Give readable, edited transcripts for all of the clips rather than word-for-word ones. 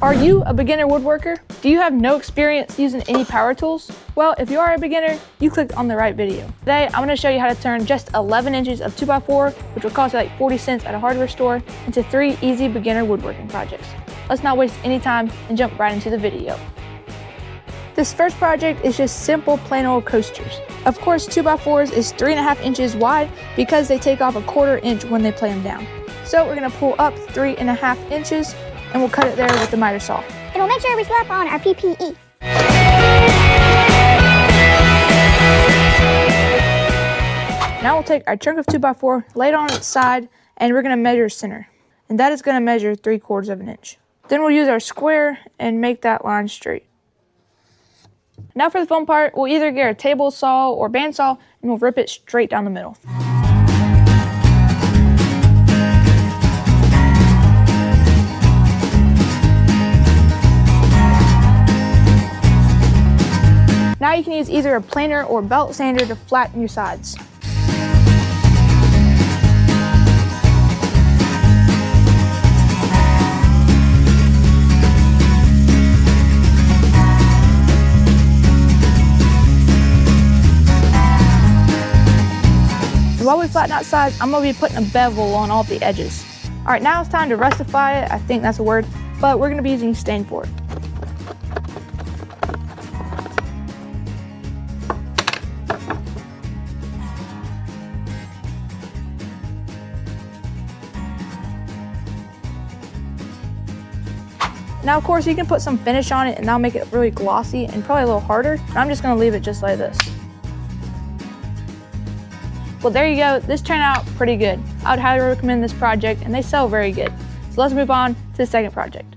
Are you a beginner woodworker? Do you have no experience using any power tools? Well, if you are a beginner, you clicked on the right video. Today, I'm going to show you how to turn just 11 inches of 2x4, which will cost you like 40 cents at a hardware store, into 3 easy beginner woodworking projects. Let's not waste any time and jump right into the video. This first project is just simple plain old coasters. Of course, 2x4s is 3.5 inches wide because they take off a 1/4 inch when they play them down. So we're going to pull up 3.5 inches and we'll cut it there with the miter saw. And we'll make sure we slap on our PPE. Now we'll take our chunk of 2x4, lay it on its side, and we're going to measure center. And that is going to measure 3/4 of an inch. Then we'll use our square and make that line straight. Now for the fun part, we'll either get a table saw or bandsaw and we'll rip it straight down the middle. Now you can use either a planer or belt sander to flatten your sides. And while we flatten out sides, I'm going to be putting a bevel on all the edges. Alright, now it's time to rustify it. I think that's a word, but we're going to be using stain for it. Now, of course, you can put some finish on it and that'll make it really glossy and probably a little harder. I'm just gonna leave it just like this. Well, there you go. This turned out pretty good. I would highly recommend this project and they sell very good. So let's move on to the second project.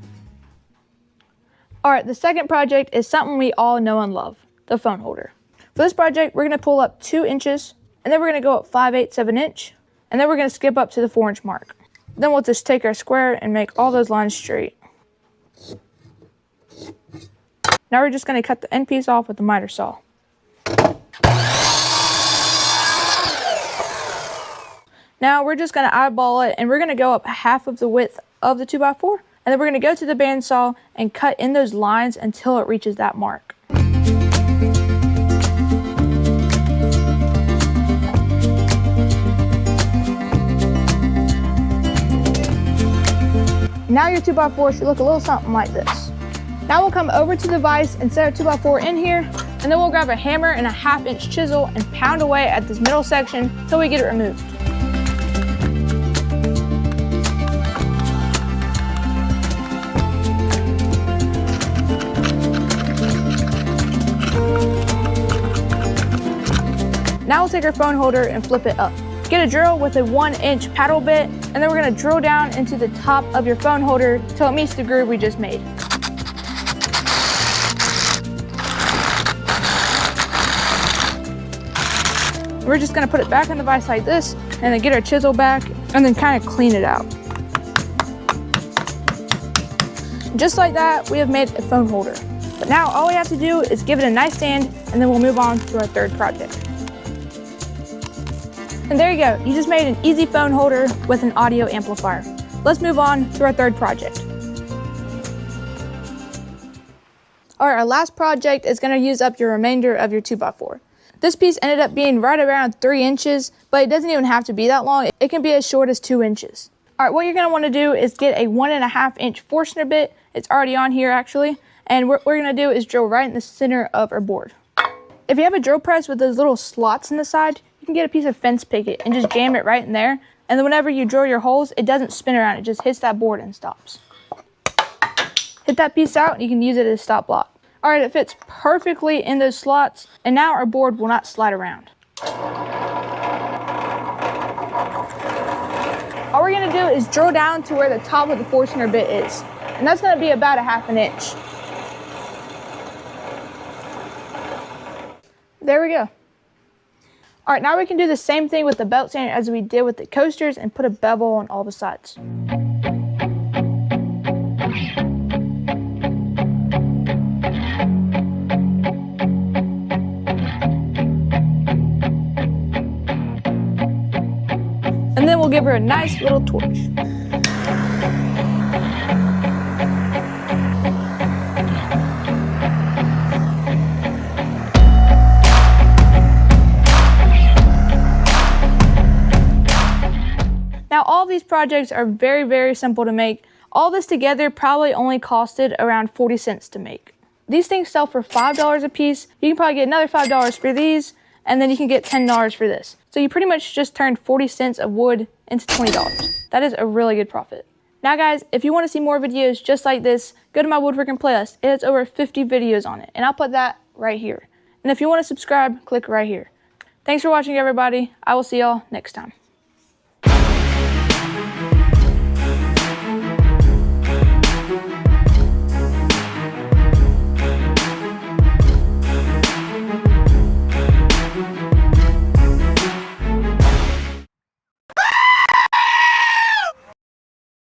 All right, the second project is something we all know and love, the phone holder. For this project, we're gonna pull up 2 inches and then we're gonna go up 5/8 of an inch and then we're gonna skip up to the 4-inch mark. Then we'll just take our square and make all those lines straight. Now we're just going to cut the end piece off with the miter saw. Now we're just going to eyeball it and we're going to go up half of the width of the 2x4 and then we're going to go to the bandsaw and cut in those lines until it reaches that mark. Now your 2x4 should look a little something like this. Now we'll come over to the vise and set our 2x4 in here, and then we'll grab a hammer and a 1/2 inch chisel and pound away at this middle section until we get it removed. Now we'll take our phone holder and flip it up. Get a drill with a 1-inch paddle bit, and then we're going to drill down into the top of your phone holder till it meets the groove we just made. We're just going to put it back in the vise like this, and then get our chisel back, and then kind of clean it out. Just like that, we have made a phone holder. But now all we have to do is give it a nice sand, and then we'll move on to our third project. And there you go, you just made an easy phone holder with an audio amplifier. Let's move on to our third project. All right, our last project is going to use up your remainder of your 2x4. This piece ended up being right around 3 inches, but it doesn't even have to be that long. It can be as short as 2 inches. All right, what you're going to want to do is get a 1.5 inch Forstner bit. It's already on here actually. And what we're going to do is drill right in the center of our board. If you have a drill press with those little slots in the side, you can get a piece of fence picket and just jam it right in there. And then whenever you drill your holes, it doesn't spin around. It just hits that board and stops. Hit that piece out and you can use it as a stop block. All right, it fits perfectly in those slots, and now our board will not slide around. All we're gonna do is drill down to where the top of the Forstner bit is, and that's gonna be about a 1/2 inch. There we go. All right, now we can do the same thing with the belt sander as we did with the coasters and put a bevel on all the sides. And then we'll give her a nice little torch. these projects are very, very simple to make. All this together probably only costed around 40 cents to make. These things sell for $5 a piece. You can probably get another $5 for these, and then you can get $10 for this. So you pretty much just turned 40 cents of wood into $20. That is a really good profit. Now guys, if you want to see more videos just like this, go to my woodworking playlist. It has over 50 videos on it, and I'll put that right here. And if you want to subscribe, click right here. Thanks for watching, everybody. I will see y'all next time.